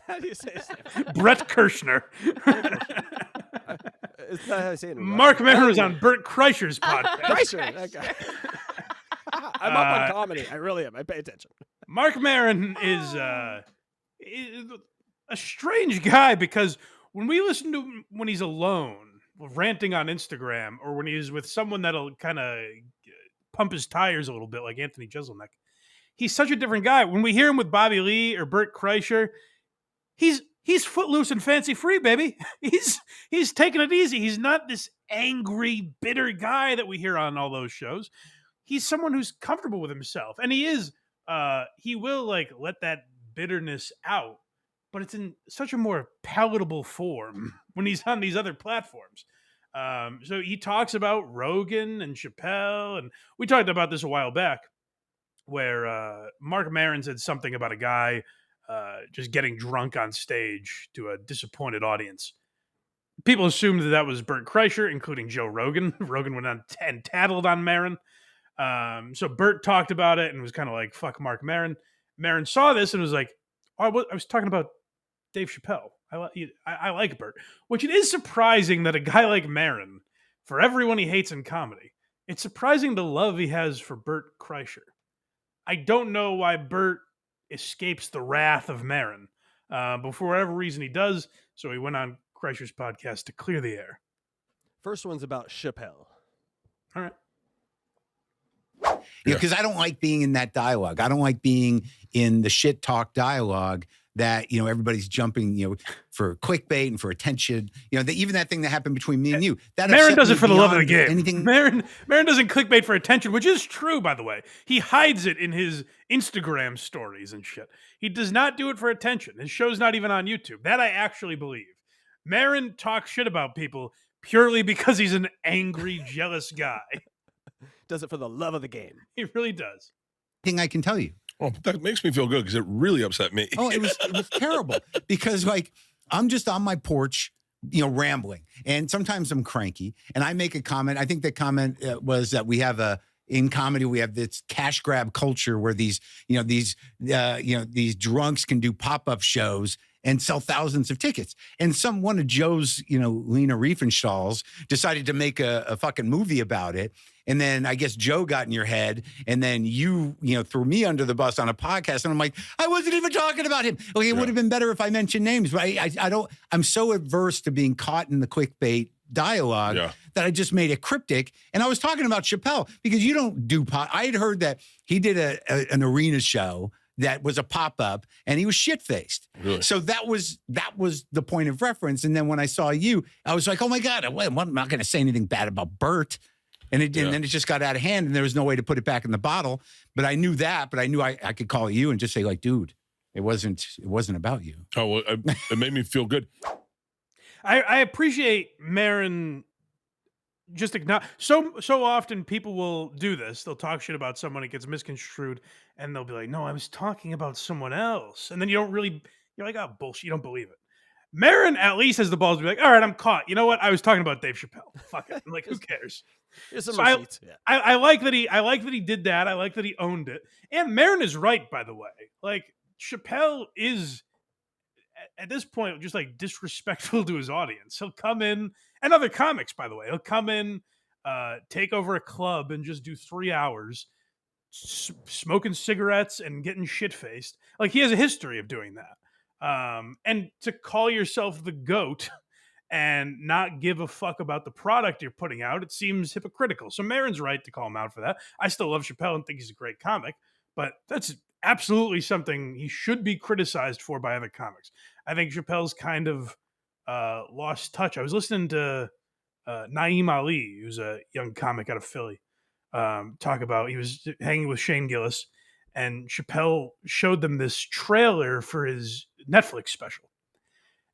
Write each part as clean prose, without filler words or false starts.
How do you say his name? Brett Kirschner. It's not how I say it in Marc Russian. Maron was on Bert Kreischer's podcast. Kreischer. That guy. I'm up on comedy. I really am. I pay attention. Marc Maron is a strange guy because when we listen to him when he's alone, ranting on Instagram, or when he's with someone that'll kind of pump his tires a little bit, like Anthony Jeselnik, he's such a different guy. When we hear him with Bobby Lee or Bert Kreischer, he's footloose and fancy free, baby. He's taking it easy. He's not this angry, bitter guy that we hear on all those shows. He's someone who's comfortable with himself, and he is. He will like let that bitterness out, but it's in such a more palatable form when he's on these other platforms. So he talks about Rogan and Chappelle, and we talked about this a while back, where Marc Maron said something about a guy just getting drunk on stage to a disappointed audience. People assumed that was Bert Kreischer, including Joe Rogan. Rogan went on and tattled on Maron. So Bert talked about it and was kind of like, fuck Marc Maron. Maron saw this and was like, oh, I was talking about Dave Chappelle. I like Bert. Which it is surprising that a guy like Maron, for everyone he hates in comedy, it's surprising the love he has for Bert Kreischer. I don't know why Bert escapes the wrath of Maron, but for whatever reason he does, so he went on Kreischer's podcast to clear the air. First one's about Chappelle. All right. Because I don't like being in that dialogue. I don't like being in the shit talk dialogue that, everybody's jumping, for clickbait and for attention. Even that thing that happened between me and you. That Maron does it for the love of the game. Anything. Maron doesn't clickbait for attention, which is true, by the way. He hides it in his Instagram stories and shit. He does not do it for attention. His show's not even on YouTube. That I actually believe. Maron talks shit about people purely because he's an angry, jealous guy. Does it for the love of the game. He really does. Thing I can tell you. Well, that makes me feel good because it really upset me. Oh, it was terrible because I'm just on my porch, rambling, and sometimes I'm cranky, and I make a comment. I think the comment was that we have in comedy we have this cash grab culture where these drunks can do pop-up shows and sell thousands of tickets. And one of Joe's, Lena Riefenstahls decided to make a fucking movie about it. And then I guess Joe got in your head, and then you threw me under the bus on a podcast, and I'm like, I wasn't even talking about him. Okay, it would have been better if I mentioned names, but I'm so averse to being caught in the clickbait dialogue that I just made it cryptic. And I was talking about Chappelle because you don't do I had heard that he did an arena show that was a pop-up and he was shit-faced. Really? So that was the point of reference. And then when I saw you, I was like, oh my God, I'm not going to say anything bad about Bert. And then it just got out of hand and there was no way to put it back in the bottle. But I knew that, but I knew I could call you and just say like, dude, it wasn't about you. Oh, well, it made me feel good. I appreciate Maron just acknowledge. So often people will do this. They'll talk shit about someone, it gets misconstrued, and they'll be like, no, I was talking about someone else. And then you're like, oh, bullshit, you don't believe it. Maron at least has the balls to be like, all right, I'm caught. You know what? I was talking about Dave Chappelle. Fuck it. I'm like, who cares? Here's some So receipts. I like that he did that. I like that he owned it. And Maron is right, by the way. Like, Chappelle is at this point just like disrespectful to his audience. He'll come in, and other comics, by the way, he'll come in, take over a club and just do 3 hours smoking cigarettes and getting shit-faced. Like, he has a history of doing that. And to call yourself the GOAT and not give a fuck about the product you're putting out, it seems hypocritical. So Maron's right to call him out for that. I still love Chappelle and think he's a great comic, but that's absolutely something he should be criticized for by other comics. I think Chappelle's kind of lost touch. I was listening to Naeem Ali, who's a young comic out of Philly, talk about, he was hanging with Shane Gillis, and Chappelle showed them this trailer for his Netflix special.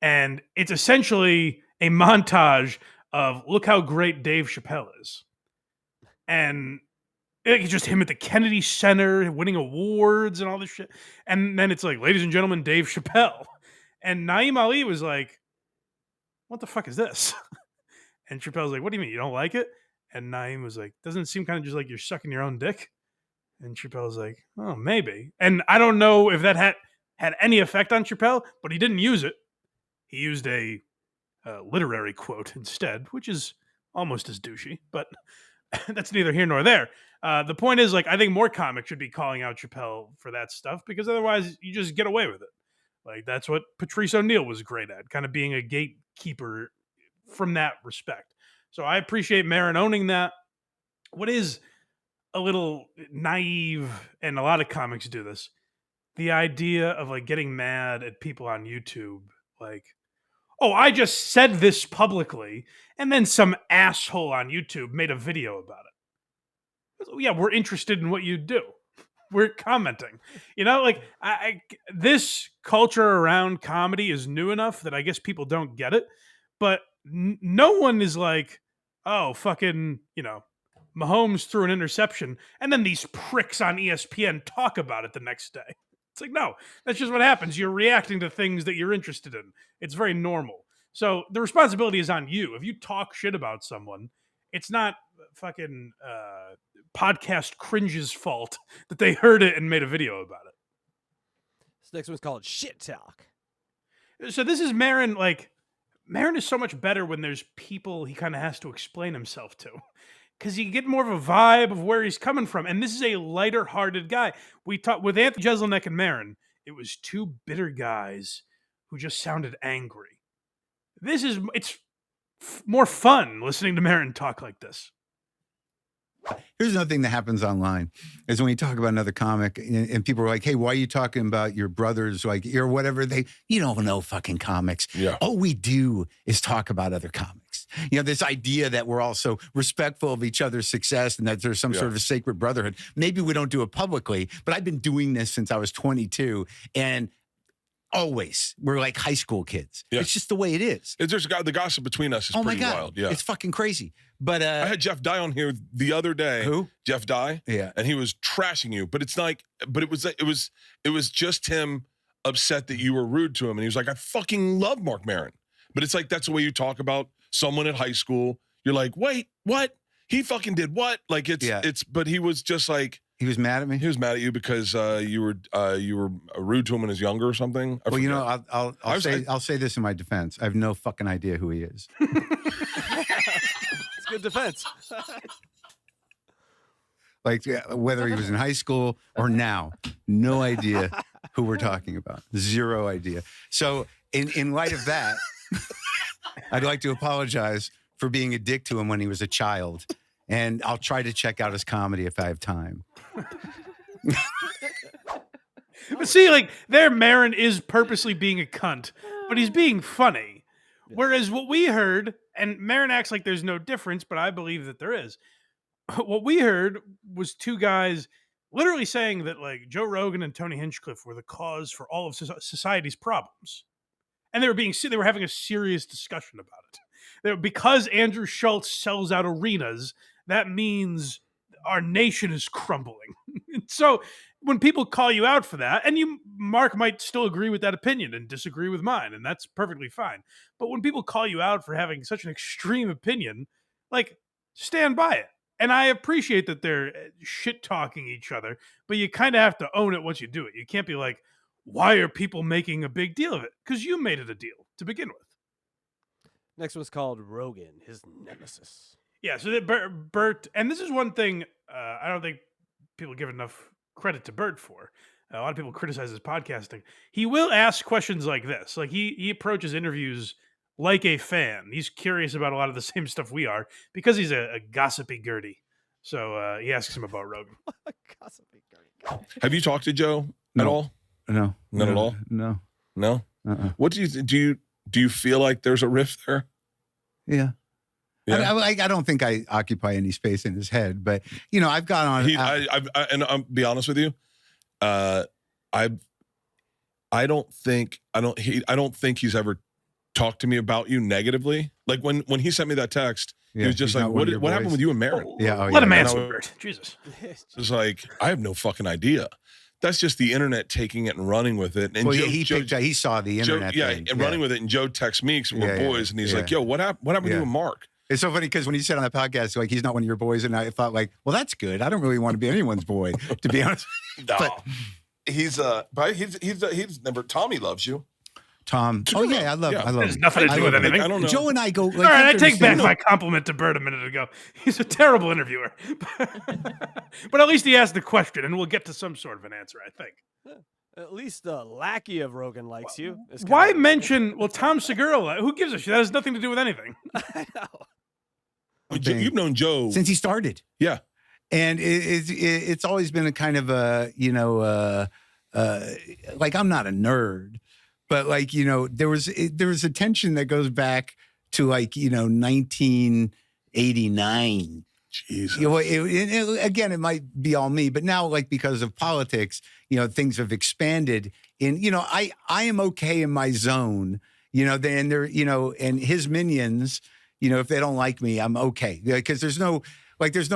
And it's essentially a montage of look how great Dave Chappelle is. And it's just him at the Kennedy Center winning awards and all this shit. And then it's like, ladies and gentlemen, Dave Chappelle. And Naeem Ali was like, what the fuck is this? And Chappelle's like, what do you mean? You don't like it? And Naeem was like, doesn't it seem kind of just like you're sucking your own dick? And Chappelle's like, oh, maybe. And I don't know if that had any effect on Chappelle, but he didn't use it. He used a literary quote instead, which is almost as douchey, but that's neither here nor there. The point is, like, I think more comics should be calling out Chappelle for that stuff, because otherwise you just get away with it. Like, that's what Patrice O'Neal was great at, kind of being a gatekeeper from that respect. So I appreciate Maron owning that. What is a little naive, and a lot of comics do this, the idea of like getting mad at people on YouTube, like, oh, I just said this publicly, and then some asshole on YouTube made a video about it. Yeah, we're interested in what you do. We're commenting. You know, like, this culture around comedy is new enough that I guess people don't get it, but no one is like, oh, fucking, you know, Mahomes threw an interception, and then these pricks on ESPN talk about it the next day. It's like, no, that's just what happens. You're reacting to things that you're interested in. It's very normal. So the responsibility is on you. If you talk shit about someone, it's not fucking podcast cringe's fault that they heard it and made a video about it. This next one's called Shit Talk. So this is Maron. Like, Maron is so much better when there's people he kind of has to explain himself to, because you get more of a vibe of where he's coming from. And this is a lighter-hearted guy. We talked with Anthony Jeselnik and Maron. It was two bitter guys who just sounded angry. It's more fun listening to Maron talk like this. Here's another thing that happens online is when you talk about another comic and people are like, hey, why are you talking about your brothers, like, or whatever? You don't know fucking comics. Yeah. All we do is talk about other comics. You know, this idea that we're also respectful of each other's success and that there's some sort of a sacred brotherhood. Maybe we don't do it publicly, but I've been doing this since I was 22, and always we're like high school kids. Yeah. It's just the way it is. There's the gossip between us is Oh my pretty God. wild. Yeah. It's fucking crazy. But I had Jeff Dye on here the other day. Who? Jeff Dye. Yeah. And he was trashing you, but it's like, but it was just him upset that you were rude to him. And he was like, I fucking love Marc Maron. But it's like, that's the way you talk about someone at high school. You're like, wait, what? He fucking did what? Like, but he was just like, he was mad at me. he was mad at you because you were rude to him when he was younger or something. Well, you know, I'll say this in my defense. I have no fucking idea who he is. It's good defense. Like, whether he was in high school or now, no idea who we're talking about. Zero idea. So in light of that, I'd like to apologize for being a dick to him when he was a child. And I'll try to check out his comedy if I have time. But see, like, there Maron is purposely being a cunt, but he's being funny. Whereas what we heard, and Maron acts like there's no difference, but I believe that there is. What we heard was two guys literally saying that, like, Joe Rogan and Tony Hinchcliffe were the cause for all of society's problems. And they were having a serious discussion about it. Because Andrew Schultz sells out arenas, that means our nation is crumbling. So when people call you out for that, and Mark might still agree with that opinion and disagree with mine, and that's perfectly fine. But when people call you out for having such an extreme opinion, like, stand by it. And I appreciate that they're shit talking each other, but you kind of have to own it once you do it. You can't be like, why are people making a big deal of it? Because you made it a deal to begin with. Next one's called Rogan, his nemesis. Yeah, so that Bert, and this is one thing I don't think people give enough credit to Bert for. A lot of people criticize his podcasting. He will ask questions like this. Like, he approaches interviews like a fan. He's curious about a lot of the same stuff we are because he's a gossipy Gertie. So he asks him about Rogan. Gossipy Gertie. Have you talked to Joe at all? No. Not at all? No. No? What do you feel like there's a rift there? Yeah. Yeah. I don't think I occupy any space in his head, but, you know, I've gone on. And I'll be honest with you. I don't think he's ever talked to me about you negatively. Like when he sent me that text, he was just like, what happened with you and Maron? Let him answer, Bert. Jesus. It's like, I have no fucking idea. That's just the internet taking it and running with it. And well, Joe, he saw the internet. and running with it. And Joe texts me because we're boys, and he's like, "Yo, what happened to you and Mark?" It's so funny because when he said on the podcast, like, he's not one of your boys, and I thought, like, well, that's good. I don't really want to be anyone's boy, to be honest. No. but he's never. Tommy loves you. Tom. Oh yeah, I love There's him. nothing to I do with love him. anything. I don't know. Joe and I go. Like, All right, I you have to take back understand- my compliment to Bert a minute ago. He's a terrible interviewer, but at least he asked the question, and we'll get to some sort of an answer. I think. At least the lackey of Rogan likes you. is Why kinda- mention Tom Segura? Who gives a shit? That has nothing to do with anything. I know. You've known Joe since he started. Yeah. And it's always been a kind of a, like I'm not a nerd, but like, there was a tension that goes back to like, 1989. Jesus. Again, it might be all me, but now like because of politics, things have expanded I am okay in my zone, and they're, and his minions, if they don't like me, I'm okay. Because there's no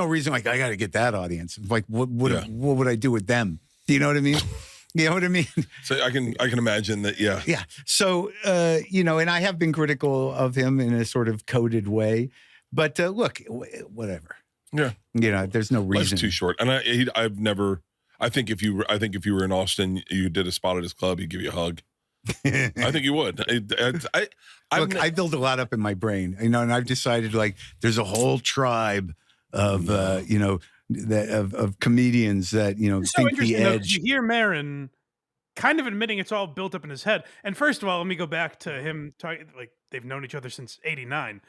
reason like I got to get that audience. Like what would I do with them? Do you know what I mean? You know what I mean? So I can imagine that. Yeah. Yeah. So, and I have been critical of him in a sort of coded way, but look, whatever. Yeah. There's no reason. Life's too short. And I've never, I think if you were in Austin, you did a spot at his club, he'd give you a hug. I think you would. I build a lot up in my brain, and I've decided like there's a whole tribe of, of comedians that, It's so think the interesting, though, 'cause edge. you hear Maron kind of admitting it's all built up in his head. And first of all, let me go back to him talking like they've known each other since '89.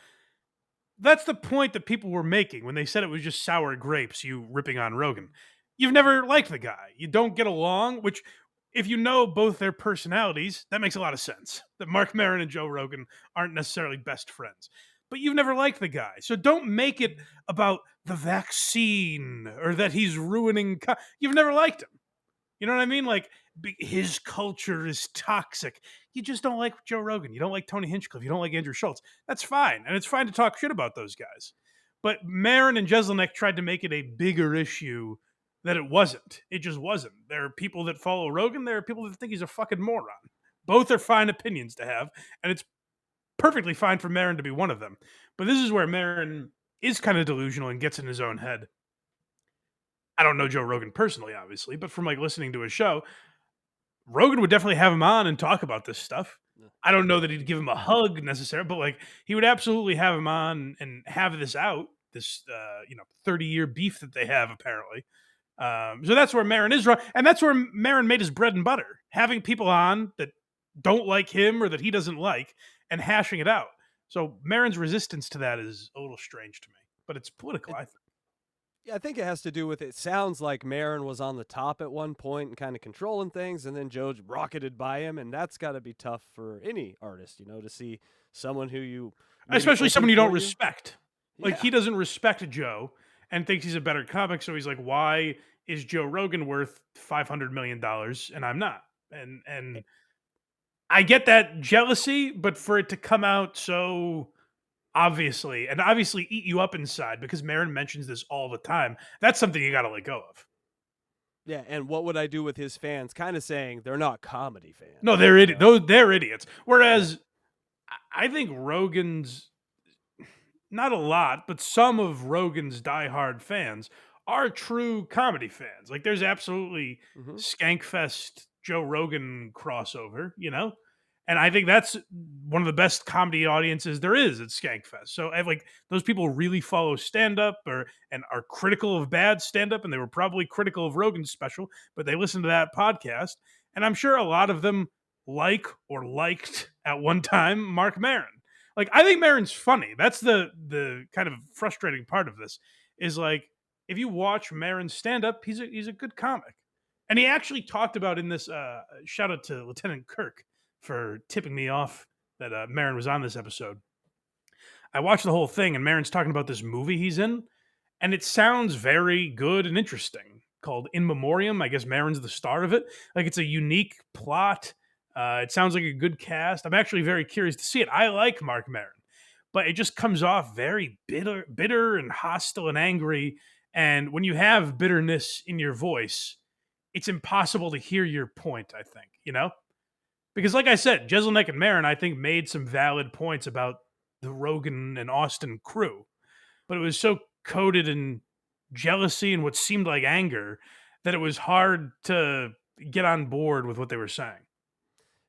That's the point that people were making when they said it was just sour grapes, you ripping on Rogan. You've never liked the guy. You don't get along, which, if you know both their personalities, that makes a lot of sense. That Marc Maron and Joe Rogan aren't necessarily best friends. But you've never liked the guy. So don't make it about the vaccine or that he's ruining. You've never liked him. You know what I mean? Like, his culture is toxic. You just don't like Joe Rogan. You don't like Tony Hinchcliffe. You don't like Andrew Schultz. That's fine. And it's fine to talk shit about those guys. But Maron and Jeselnik tried to make it a bigger issue that it wasn't. It just wasn't. There are people that follow Rogan. There are people that think he's a fucking moron. Both are fine opinions to have. And it's perfectly fine for Maron to be one of them. But this is where Maron is kind of delusional and gets in his own head. I don't know Joe Rogan personally, obviously, but from like listening to his show, Rogan would definitely have him on and talk about this stuff. I don't know that he'd give him a hug necessarily, but like he would absolutely have him on and have this out, this 30-year beef that they have apparently. So that's where Maron is wrong, and that's where Maron made his bread and butter, having people on that don't like him or that he doesn't like, and hashing it out. So Maron's resistance to that is a little strange to me, but it's political, I think. Yeah, I think it has to do with it sounds like Maron was on the top at one point and kind of controlling things, and then Joe rocketed by him, and that's got to be tough for any artist, to see someone who you especially someone you don't respect. Like Yeah. he doesn't respect Joe and thinks he's a better comic, so he's like, why is Joe Rogan worth $500 million and I'm not? And I get that jealousy, but for it to come out so obviously eat you up inside, because Maron mentions this all the time, that's something you got to let go of. Yeah, and what would I do with his fans? Kind of saying they're not comedy fans. No, they're idiots. They're idiots. Whereas I think Rogan's, not a lot, but some of Rogan's diehard fans are true comedy fans. Like there's absolutely Mhm. Skankfest Joe Rogan crossover, And I think that's one of the best comedy audiences there is at Skankfest. So I like those people really follow stand-up and are critical of bad stand-up, and they were probably critical of Rogan's special, but they listen to that podcast. And I'm sure a lot of them like or liked at one time Marc Maron. Like I think Maron's funny. That's the kind of frustrating part of this is like if you watch Maron stand-up, he's a good comic. And he actually talked about in this shout out to Lieutenant Kirk for tipping me off that Maron was on this episode. I watched the whole thing, and Maron's talking about this movie he's in, and it sounds very good and interesting, called In Memoriam. I guess Maron's the star of it. Like, it's a unique plot. It sounds like a good cast. I'm actually very curious to see it. I like Marc Maron, but it just comes off very bitter and hostile and angry. And when you have bitterness in your voice, it's impossible to hear your point, I think, Because like I said, Jeselnik and Maron, I think, made some valid points about the Rogan and Austin crew. But it was so coated in jealousy and what seemed like anger that it was hard to get on board with what they were saying.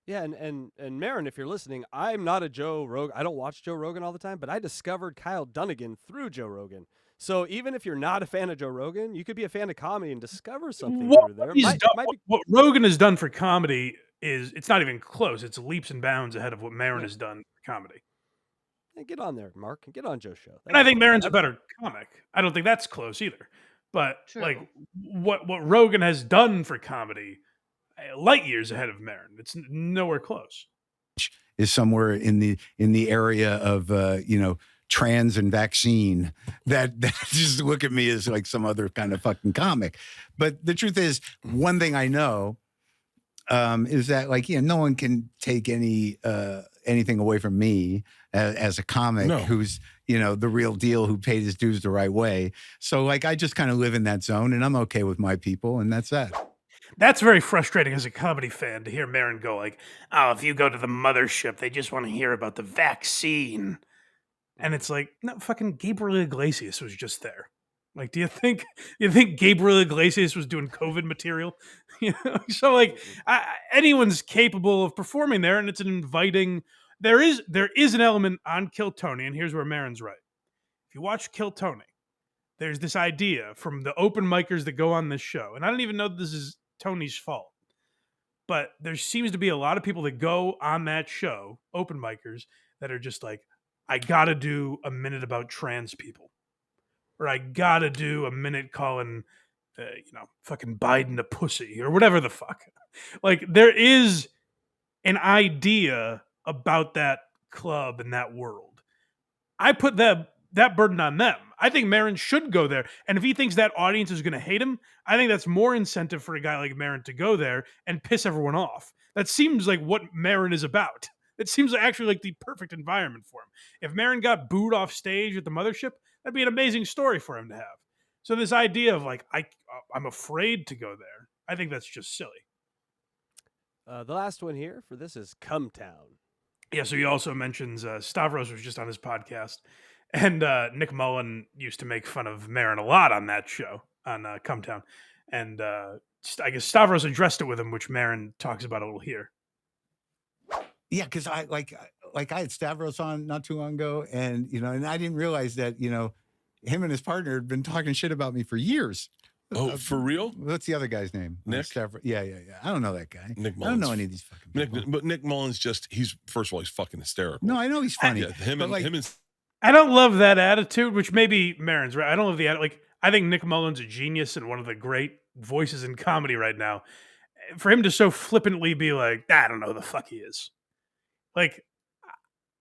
Yeah, and Maron, if you're listening, I'm not a Joe Rogan. I don't watch Joe Rogan all the time, but I discovered Kyle Dunnigan through Joe Rogan. So even if you're not a fan of Joe Rogan, you could be a fan of comedy and discover something through there. What Rogan has done for comedy is it's not even close. It's leaps and bounds ahead of what Maron has done for comedy. Hey, get on there, Mark. Get on Joe's show. And I think Maron's a better comic. I don't think that's close either. But like what Rogan has done for comedy, light years ahead of Maron. It's nowhere close. Is somewhere in the area of trans and vaccine that just look at me as like some other kind of fucking comic. But the truth is, one thing I know is that no one can take anything away from me as a comic who's the real deal, who paid his dues the right way. So I just kind of live in that zone, and I'm okay with my people, and that's that. That's very frustrating as a comedy fan to hear Maron go like, "Oh, if you go to the mothership, they just want to hear about the vaccine." And it's like, no, fucking Gabriel Iglesias was just there. Like, do you think Gabriel Iglesias was doing COVID material? So anyone's capable of performing there, and it's an inviting. There is an element on Kill Tony, and here's where Maron's right. If you watch Kill Tony, there's this idea from the open micers that go on this show, and I don't even know that this is Tony's fault, but there seems to be a lot of people that go on that show, open micers, that are just like, I gotta do a minute about trans people, or I gotta do a minute calling, fucking Biden a pussy, or whatever the fuck. Like, there is an idea about that club and that world. I put that burden on them. I think Maron should go there. And if he thinks that audience is going to hate him, I think that's more incentive for a guy like Maron to go there and piss everyone off. That seems like what Maron is about. It seems actually like the perfect environment for him. If Maron got booed off stage at the mothership, that'd be an amazing story for him to have. So this idea of I'm afraid to go there, I think that's just silly. The last one here for this is Come Town. Yeah, so he also mentions Stavros was just on his podcast, and Nick Mullen used to make fun of Maron a lot on that show on Come Town, and I guess Stavros addressed it with him, which Maron talks about a little here. Yeah, because I had Stavros on not too long ago, and and I didn't realize that him and his partner had been talking shit about me for years. Oh, for real? What's the other guy's name? Nick? Stavros. Yeah. I don't know that guy. Nick Mullins. I don't know any of these fucking people. But Nick Mullins he's first of all, he's fucking hysterical. No, I know he's funny. Yeah, him and I don't love that attitude, which maybe Maron's right. I don't love the attitude. I think Nick Mullen's a genius and one of the great voices in comedy right now. For him to so flippantly be like, I don't know who the fuck he is. Like,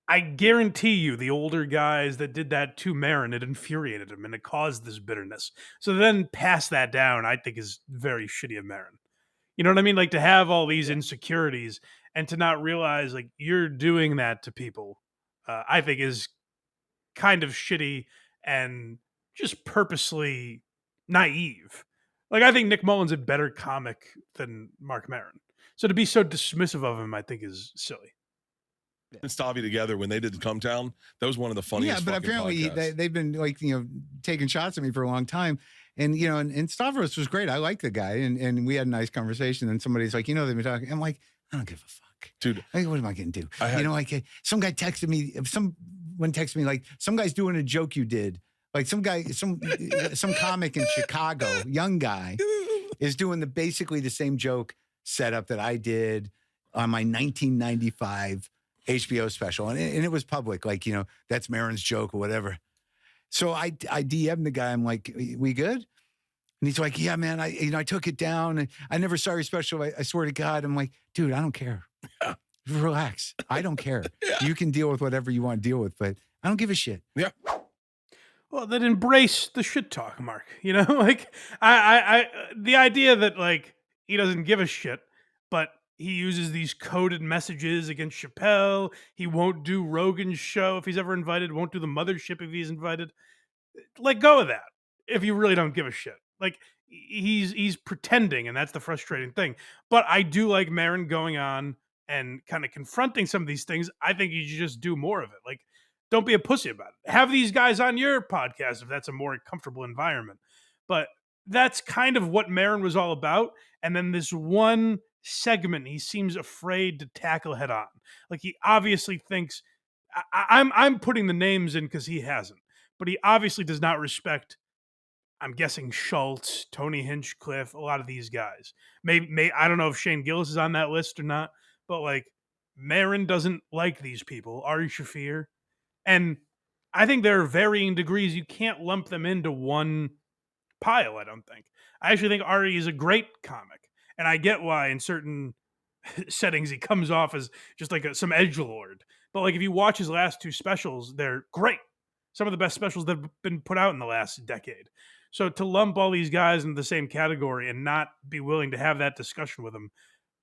I guarantee you the older guys that did that to Maron, it infuriated him and it caused this bitterness. So then pass that down, I think, is very shitty of Maron. You know what I mean? Like, to have all these insecurities and to not realize like you're doing that to people, I think is kind of shitty and just purposely naive. Like, I think Nick Mullen's a better comic than Marc Maron. So to be so dismissive of him, I think is silly. and Stavi together when they did the Come Town. That was one of the funniest. Yeah, but apparently they've been taking shots at me for a long time. And and Stavros was great. I like the guy, and we had a nice conversation. And somebody's like, they've been talking. I'm like, I don't give a fuck, dude. What am I gonna do? Some guy texted me. Someone texted me like, some guy's doing a joke you did. Like some guy, some comic in Chicago, young guy, is doing basically the same joke setup that I did on my 1995 HBO special, and it was public, that's Maron's joke or whatever. So I DM'd the guy. I'm like, we good? And he's like, yeah, man. I took it down. And I never saw your special. I swear to God. I'm like, dude, I don't care. Yeah. Relax. I don't care. Yeah. You can deal with whatever you want to deal with, but I don't give a shit. Yeah. Well, then embrace the shit talk, Mark. I the idea that he doesn't give a shit, but he uses these coded messages against Chappelle. He won't do Rogan's show if he's ever invited. Won't do the mothership if he's invited. Let go of that if you really don't give a shit. He's pretending, and that's the frustrating thing. But I do like Maron going on and kind of confronting some of these things. I think you should just do more of it. Don't be a pussy about it. Have these guys on your podcast if that's a more comfortable environment. But that's kind of what Maron was all about. And then this one segment he seems afraid to tackle head on. Like he obviously thinks I'm putting the names in because he hasn't, but he obviously does not respect. I'm guessing Schultz, Tony Hinchcliffe, a lot of these guys. Maybe I don't know if Shane Gillis is on that list or not, but like Maron doesn't like these people. Ari Shaffir, and I think there are varying degrees. You can't lump them into one pile. I don't think. I actually think Ari is a great comic, and I get why in certain settings he comes off as just like some edgelord. But like if you watch his last two specials, they're great. Some of the best specials that have been put out in the last decade. So to lump all these guys into the same category and not be willing to have that discussion with them,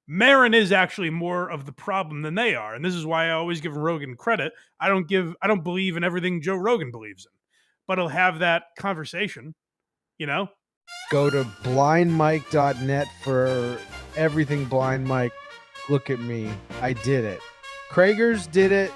Maron is actually more of the problem than they are. And this is why I always give Rogan credit. I don't believe in everything Joe Rogan believes in. But he'll have that conversation, you know? Go to blindmike.net for everything Blind Mike. Look at me. I did it. Kragers did it.